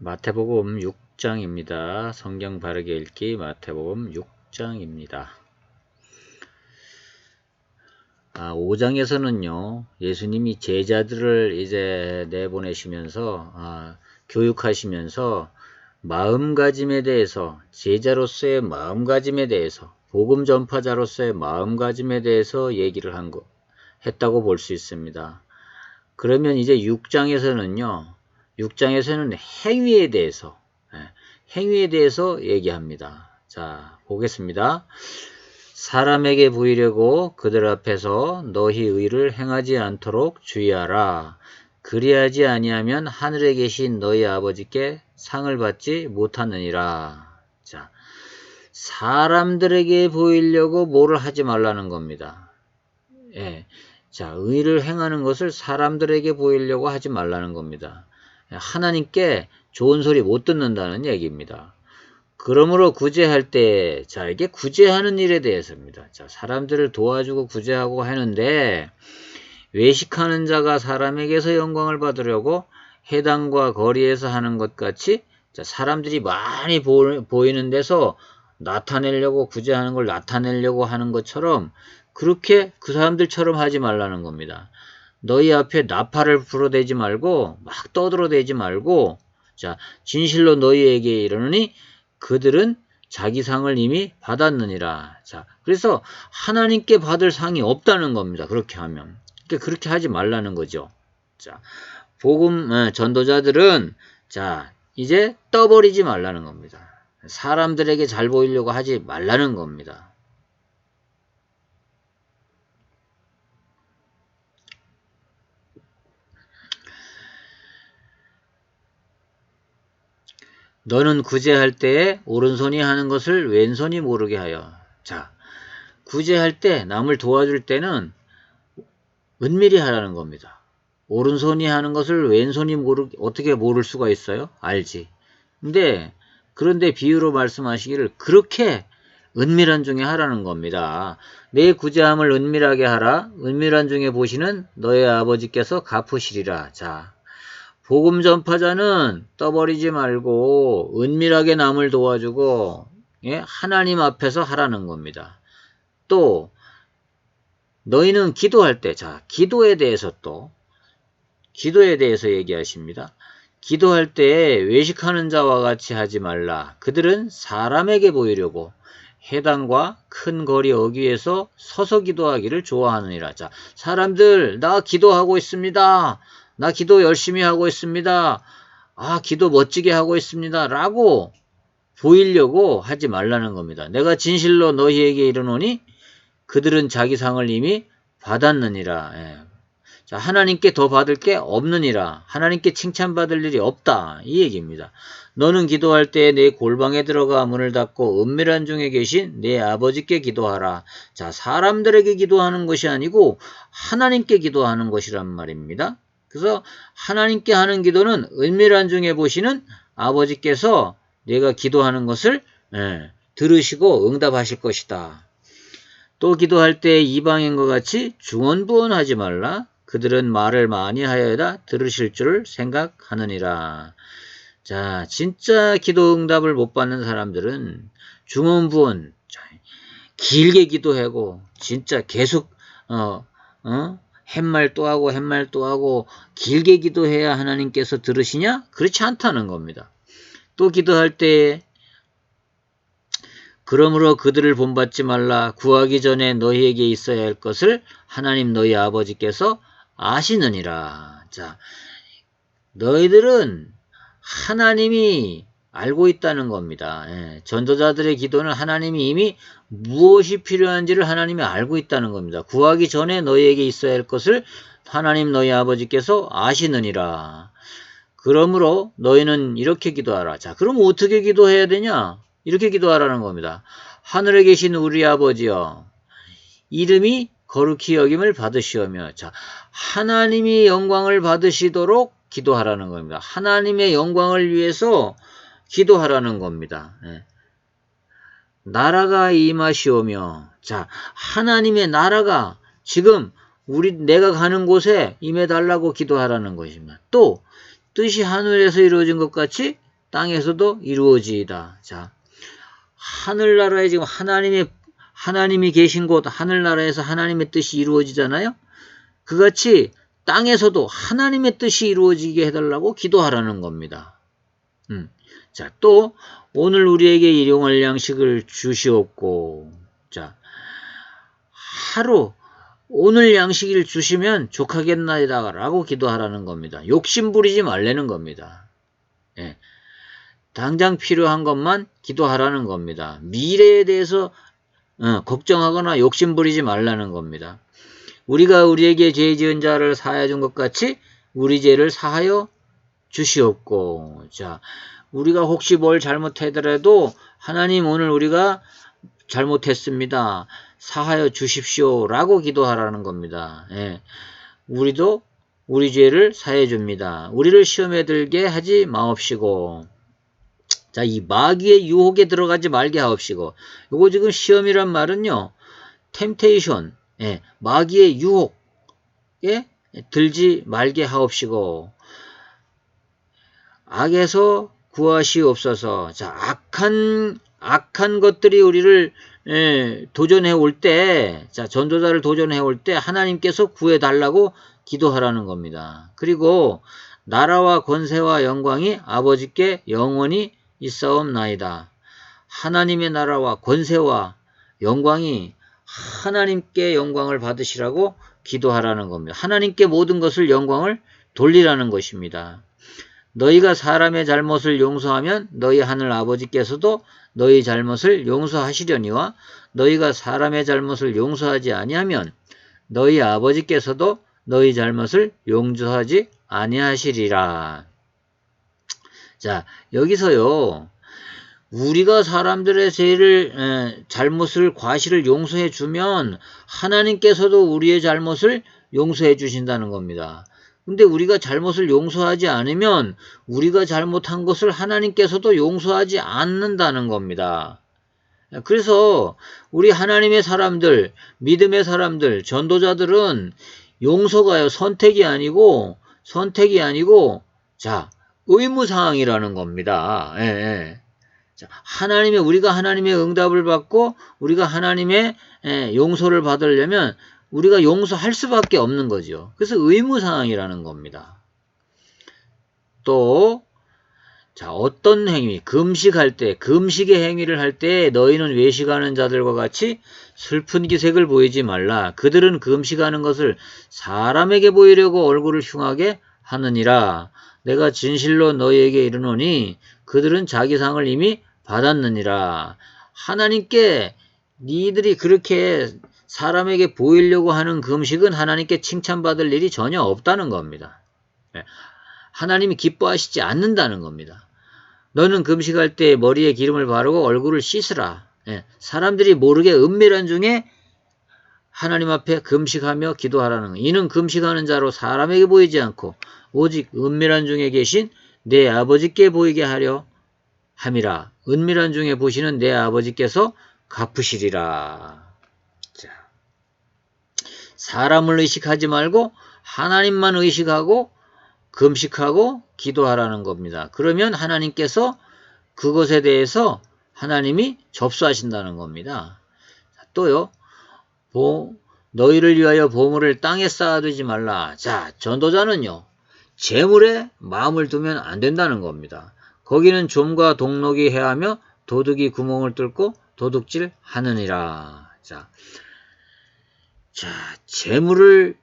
마태복음 6장입니다. 성경 바르게 읽기 마태복음 6장입니다. 5장에서는요, 예수님이 제자들을 이제 내보내시면서, 교육하시면서 마음가짐에 대해서, 제자로서의 마음가짐에 대해서, 복음 전파자로서의 마음가짐에 대해서 얘기를 했다고 볼 수 있습니다. 그러면 이제 6장에서는 행위에 대해서 얘기합니다. 자, 보겠습니다. 사람에게 보이려고 그들 앞에서 너희 의를 행하지 않도록 주의하라. 그리하지 아니하면 하늘에 계신 너희 아버지께 상을 받지 못하느니라. 자, 사람들에게 보이려고 뭐를 하지 말라는 겁니다. 예. 자, 의를 행하는 것을 사람들에게 보이려고 하지 말라는 겁니다. 하나님께 좋은 소리 못 듣는다는 얘기입니다. 그러므로 구제할 때, 자, 이게 구제하는 일에 대해서입니다. 자, 사람들을 도와주고 구제하고 하는데, 외식하는 자가 사람에게서 영광을 받으려고 해당과 거리에서 하는 것 같이, 자, 사람들이 많이 보이는 데서 나타내려고, 구제하는 걸 나타내려고 하는 것처럼, 그렇게 그 사람들처럼 하지 말라는 겁니다. 너희 앞에 나팔을 불어대지 말고 막 떠들어대지 말고, 자, 진실로 너희에게 이르노니 그들은 자기 상을 이미 받았느니라. 자, 그래서 하나님께 받을 상이 없다는 겁니다. 그렇게 하면. 그러니까 그렇게 하지 말라는 거죠. 자, 복음 전도자들은 자, 이제 떠버리지 말라는 겁니다. 사람들에게 잘 보이려고 하지 말라는 겁니다. 너는 구제할 때에 오른손이 하는 것을 왼손이 모르게 하여. 자, 구제할 때 남을 도와줄 때는 은밀히 하라는 겁니다. 오른손이 하는 것을 왼손이 어떻게 모를 수가 있어요? 알지. 그런데 비유로 말씀하시기를 그렇게 은밀한 중에 하라는 겁니다. 내 구제함을 은밀하게 하라. 은밀한 중에 보시는 너의 아버지께서 갚으시리라. 자, 복음 전파자는 떠버리지 말고 은밀하게 남을 도와주고, 예? 하나님 앞에서 하라는 겁니다. 또 너희는 기도할 때, 자, 기도에 대해서 얘기하십니다. 기도할 때 외식하는 자와 같이 하지 말라. 그들은 사람에게 보이려고 해당과 큰 거리 어귀에서 서서 기도하기를 좋아하느니라. 자, 사람들 나 기도하고 있습니다. 나 기도 열심히 하고 있습니다. 기도 멋지게 하고 있습니다. 라고 보이려고 하지 말라는 겁니다. 내가 진실로 너희에게 이르노니 그들은 자기 상을 이미 받았느니라. 예. 자, 하나님께 더 받을 게 없느니라. 하나님께 칭찬받을 일이 없다. 이 얘기입니다. 너는 기도할 때 내 골방에 들어가 문을 닫고 은밀한 중에 계신 내 아버지께 기도하라. 자, 사람들에게 기도하는 것이 아니고 하나님께 기도하는 것이란 말입니다. 그래서 하나님께 하는 기도는 은밀한 중에 보시는 아버지께서 내가 기도하는 것을 들으시고 응답하실 것이다. 또 기도할 때 이방인과 같이 중언부언하지 말라. 그들은 말을 많이 하여야 들으실 줄 생각하느니라. 자, 진짜 기도 응답을 못 받는 사람들은 중언부언, 길게 기도하고 진짜 계속 햇말 또 하고 길게 기도해야 하나님께서 들으시냐? 그렇지 않다는 겁니다. 또 기도할 때 그러므로 그들을 본받지 말라. 구하기 전에 너희에게 있어야 할 것을 하나님 너희 아버지께서 아시느니라. 자, 너희들은 하나님이 알고 있다는 겁니다. 예, 전도자들의 기도는 하나님이 이미 무엇이 필요한지를 하나님이 알고 있다는 겁니다. 구하기 전에 너희에게 있어야 할 것을 하나님 너희 아버지께서 아시느니라. 그러므로 너희는 이렇게 기도하라. 자, 그럼 어떻게 기도해야 되냐? 이렇게 기도하라는 겁니다. 하늘에 계신 우리 아버지여, 이름이 거룩히 여김을 받으시오며. 자, 하나님이 영광을 받으시도록 기도하라는 겁니다. 하나님의 영광을 위해서 기도하라는 겁니다. 예. 나라가 임하시오며. 자, 하나님의 나라가 지금 내가 가는 곳에 임해달라고 기도하라는 것입니다. 또 뜻이 하늘에서 이루어진 것 같이 땅에서도 이루어지이다. 자, 하늘나라에 지금 하나님이 계신 곳 하늘나라에서 하나님의 뜻이 이루어지잖아요. 그같이 땅에서도 하나님의 뜻이 이루어지게 해달라고 기도하라는 겁니다. 자, 또 오늘 우리에게 일용할 양식을 주시옵고, 자, 하루 오늘 양식을 주시면 족하겠나이다 라고 기도하라는 겁니다. 욕심 부리지 말라는 겁니다. 예. 당장 필요한 것만 기도하라는 겁니다. 미래에 대해서 걱정하거나 욕심 부리지 말라는 겁니다. 우리가 우리에게 죄 지은 자를 사하여 준 것 같이 우리 죄를 사하여 주시옵고. 자, 우리가 혹시 뭘 잘못하더라도 하나님 오늘 우리가 잘못했습니다. 사하여 주십시오 라고 기도하라는 겁니다. 예. 우리도 우리 죄를 사해 줍니다. 우리를 시험에 들게 하지 마옵시고. 자, 이 마귀의 유혹에 들어가지 말게 하옵시고. 요거 지금 시험이란 말은요, 템테이션, 예, 마귀의 유혹에 들지 말게 하옵시고. 악에서 구하시옵소서. 자, 악한 것들이 우리를 도전해 올 때, 자, 전도자를 도전해 올 때 하나님께서 구해달라고 기도하라는 겁니다. 그리고 나라와 권세와 영광이 아버지께 영원히 있사옵나이다. 하나님의 나라와 권세와 영광이 하나님께 영광을 받으시라고 기도하라는 겁니다. 하나님께 모든 것을 영광을 돌리라는 것입니다. 너희가 사람의 잘못을 용서하면 너희 하늘 아버지께서도 너희 잘못을 용서하시려니와 너희가 사람의 잘못을 용서하지 아니하면 너희 아버지께서도 너희 잘못을 용서하지 아니하시리라. 자, 여기서요, 우리가 사람들의 잘못을, 과실을 용서해 주면 하나님께서도 우리의 잘못을 용서해 주신다는 겁니다. 근데 우리가 잘못을 용서하지 않으면 우리가 잘못한 것을 하나님께서도 용서하지 않는다는 겁니다. 그래서 우리 하나님의 사람들, 믿음의 사람들, 전도자들은 용서가요, 선택이 아니고, 자, 의무사항이라는 겁니다. 예, 예. 자, 우리가 하나님의 응답을 받고, 우리가 하나님의 용서를 받으려면, 우리가 용서할 수밖에 없는 거죠. 그래서 의무사항이라는 겁니다. 또, 자, 어떤 행위, 금식의 행위를 할 때 너희는 외식하는 자들과 같이 슬픈 기색을 보이지 말라. 그들은 금식하는 것을 사람에게 보이려고 얼굴을 흉하게 하느니라. 내가 진실로 너희에게 이르노니 그들은 자기 상을 이미 받았느니라. 하나님께 니들이 그렇게 사람에게 보이려고 하는 금식은 하나님께 칭찬받을 일이 전혀 없다는 겁니다. 하나님이 기뻐하시지 않는다는 겁니다. 너는 금식할 때 머리에 기름을 바르고 얼굴을 씻으라. 사람들이 모르게 은밀한 중에 하나님 앞에 금식하며 기도하라는 것. 이는 금식하는 자로 사람에게 보이지 않고 오직 은밀한 중에 계신 내 아버지께 보이게 하려 함이라. 은밀한 중에 보시는 내 아버지께서 갚으시리라. 자, 사람을 의식하지 말고 하나님만 의식하고 금식하고 기도하라는 겁니다. 그러면 하나님께서 그것에 대해서 하나님이 접수하신다는 겁니다. 또요, 너희를 위하여 보물을 땅에 쌓아두지 말라. 자, 전도자는요, 재물에 마음을 두면 안 된다는 겁니다. 거기는 좀과 동록이 해하며 도둑이 구멍을 뚫고 도둑질 하느니라. 자, 재물을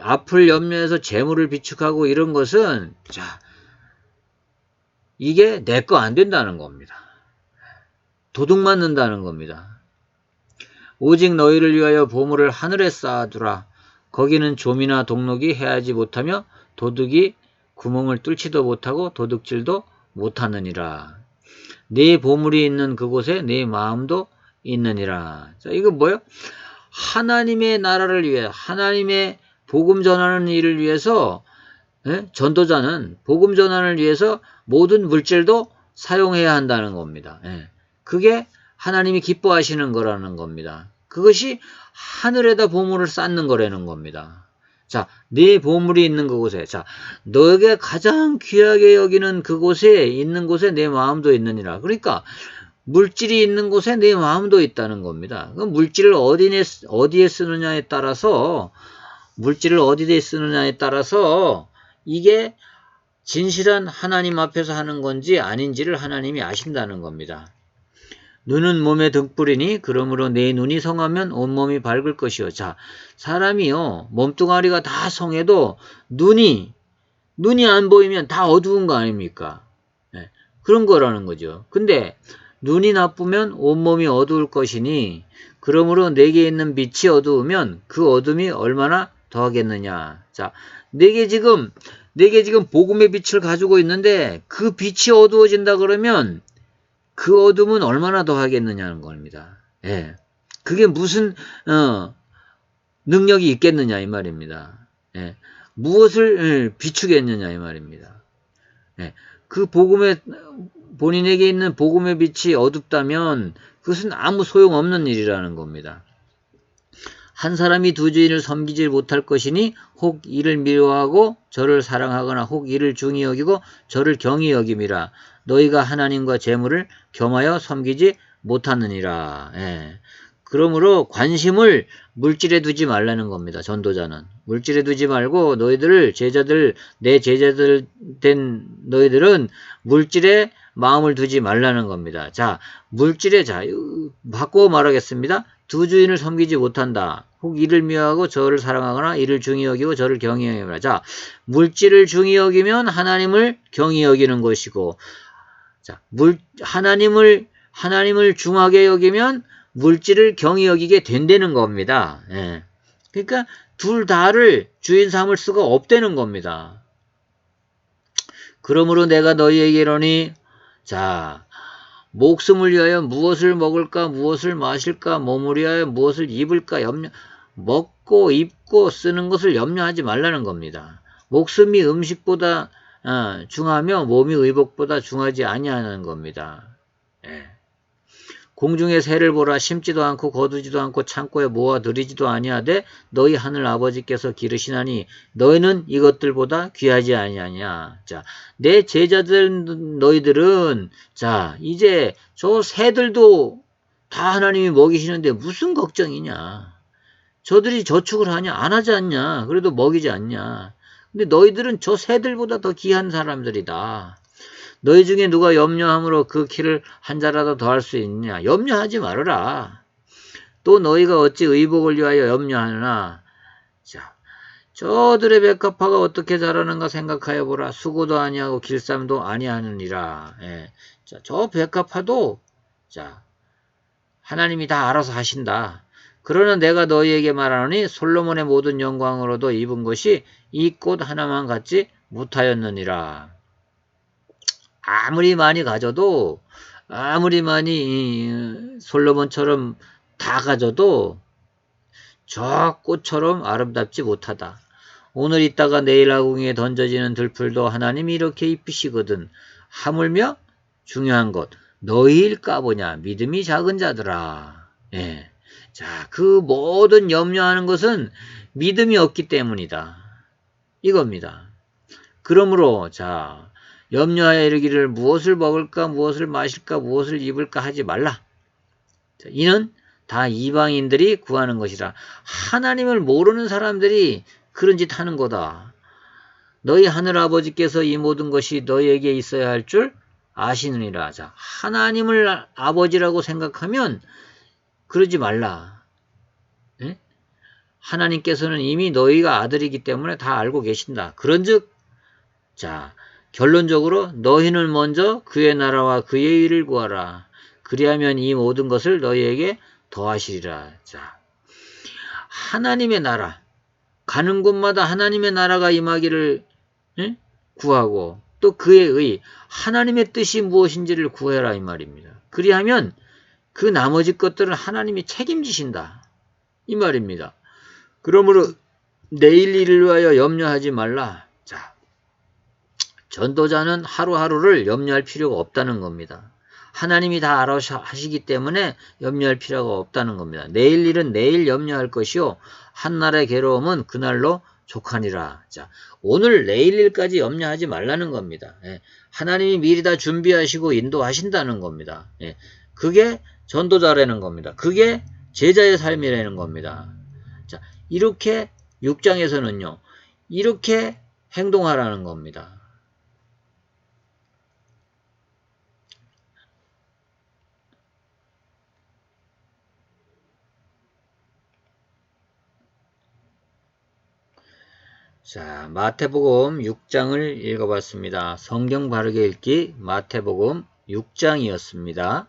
앞을 염려해서 재물을 비축하고 이런 것은, 자, 이게 내 거 안 된다는 겁니다. 도둑 맞는다는 겁니다. 오직 너희를 위하여 보물을 하늘에 쌓아두라. 거기는 좀이나 동록이 해하지 못하며 도둑이 구멍을 뚫지도 못하고 도둑질도 못하느니라. 네 보물이 있는 그곳에 네 마음도 있느니라. 자, 이거 뭐예요? 하나님의 나라를 위해, 하나님의 복음 전하는 일을 위해서, 전도자는 복음 전환을 위해서 모든 물질도 사용해야 한다는 겁니다. 그게 하나님이 기뻐하시는 거라는 겁니다. 그것이 하늘에다 보물을 쌓는 거라는 겁니다. 자, 네 보물이 있는 그곳에. 자, 너에게 가장 귀하게 여기는 그곳에 있는 곳에 내 마음도 있느니라. 그러니까 물질이 있는 곳에 내 마음도 있다는 겁니다. 그 물질을 어디에 쓰느냐에 따라서 물질을 어디에 쓰느냐에 따라서 이게 진실한 하나님 앞에서 하는 건지 아닌지를 하나님이 아신다는 겁니다. 눈은 몸의 등불이니 그러므로 내 눈이 성하면 온몸이 밝을 것이요. 자, 사람이요 몸뚱아리가 다 성해도 눈이 안 보이면 다 어두운 거 아닙니까? 네, 그런 거라는 거죠. 근데 눈이 나쁘면 온몸이 어두울 것이니 그러므로 내게 있는 빛이 어두우면 그 어둠이 얼마나 더하겠느냐. 자, 내게 지금 복음의 빛을 가지고 있는데 그 빛이 어두워진다 그러면 그 어둠은 얼마나 더하겠느냐는 겁니다. 예. 그게 무슨 능력이 있겠느냐 이 말입니다. 예. 무엇을 비추겠느냐 이 말입니다. 예. 그 본인에게 있는 복음의 빛이 어둡다면 그것은 아무 소용없는 일이라는 겁니다. 한 사람이 두 주인을 섬기지 못할 것이니 혹 이를 미워하고 저를 사랑하거나 혹 이를 중히 여기고 저를 경히 여김이라. 너희가 하나님과 재물을 겸하여 섬기지 못하느니라. 예. 그러므로 관심을 물질에 두지 말라는 겁니다. 전도자는. 물질에 두지 말고 내 제자들 된 너희들은 물질에 마음을 두지 말라는 겁니다. 자, 바꾸어 말하겠습니다. 두 주인을 섬기지 못한다. 혹 이를 미워하고 저를 사랑하거나 이를 중히 여기고 저를 경히 여기라. 자, 물질을 중히 여기면 하나님을 경히 여기는 것이고, 자, 하나님을 중하게 여기면 물질을 경히 여기게 된다는 겁니다. 예. 그러니까 둘 다를 주인 삼을 수가 없다는 겁니다. 그러므로 내가 너희에게 이르노니 자, 목숨을 위하여 무엇을 먹을까 무엇을 마실까 몸을 위하여 무엇을 입을까 먹고 입고 쓰는 것을 염려하지 말라는 겁니다. 목숨이 음식보다 중하며 몸이 의복보다 중하지 아니하는 겁니다. 예. 공중의 새를 보라. 심지도 않고 거두지도 않고 창고에 모아 들이지도 아니하되 너희 하늘 아버지께서 기르시나니 너희는 이것들보다 귀하지 아니하냐. 자, 내 제자들 너희들은 자 이제 저 새들도 다 하나님이 먹이시는데 무슨 걱정이냐. 저들이 저축을 하냐 안 하지 않냐. 그래도 먹이지 않냐. 근데 너희들은 저 새들보다 더 귀한 사람들이다. 너희 중에 누가 염려함으로 그 키를 한 자라도 더할 수 있느냐. 염려하지 말아라. 또 너희가 어찌 의복을 위하여 염려하느냐. 자, 저들의 백합화가 어떻게 자라는가 생각하여 보라. 수고도 아니하고 길쌈도 아니하느니라. 예. 자, 저 백합화도 자 하나님이 다 알아서 하신다. 그러나 내가 너희에게 말하노니 솔로몬의 모든 영광으로도 입은 것이 이 꽃 하나만 갖지 못하였느니라. 아무리 많이 가져도 아무리 많이 솔로몬처럼 다 가져도 저 꽃처럼 아름답지 못하다. 오늘 있다가 내일 아궁이에 던져지는 들풀도 하나님이 이렇게 입히시거든. 하물며 중요한 것 너희일까 보냐. 믿음이 작은 자들아. 예. 자, 그 모든 염려하는 것은 믿음이 없기 때문이다. 이겁니다. 그러므로 자 염려하여 이르기를 무엇을 먹을까 무엇을 마실까 무엇을 입을까 하지 말라. 자, 이는 다 이방인들이 구하는 것이라. 하나님을 모르는 사람들이 그런 짓 하는 거다. 너희 하늘아버지께서 이 모든 것이 너희에게 있어야 할 줄 아시느니라. 자, 하나님을 아버지라고 생각하면 그러지 말라. 예? 하나님께서는 이미 너희가 아들이기 때문에 다 알고 계신다. 그런즉 자 결론적으로 너희는 먼저 그의 나라와 그의 의를 구하라. 그리하면 이 모든 것을 너희에게 더하시리라. 자, 하나님의 나라 가는 곳마다 하나님의 나라가 임하기를 구하고 또 그의 의 하나님의 뜻이 무엇인지를 구해라 이 말입니다. 그리하면 그 나머지 것들은 하나님이 책임지신다 이 말입니다. 그러므로 내일 일을 위하여 염려하지 말라. 자, 전도자는 하루하루를 염려할 필요가 없다는 겁니다. 하나님이 다 알아서 하시기 때문에 염려할 필요가 없다는 겁니다. 내일 일은 내일 염려할 것이요 한날의 괴로움은 그날로 족하니라. 자, 오늘 내일 일까지 염려하지 말라는 겁니다. 예, 하나님이 미리 다 준비하시고 인도하신다는 겁니다. 예, 그게 전도자라는 겁니다. 그게 제자의 삶이라는 겁니다. 자, 이렇게 6장에서는요. 이렇게 행동하라는 겁니다. 자, 마태복음 6장을 읽어봤습니다. 성경 바르게 읽기 마태복음 6장이었습니다.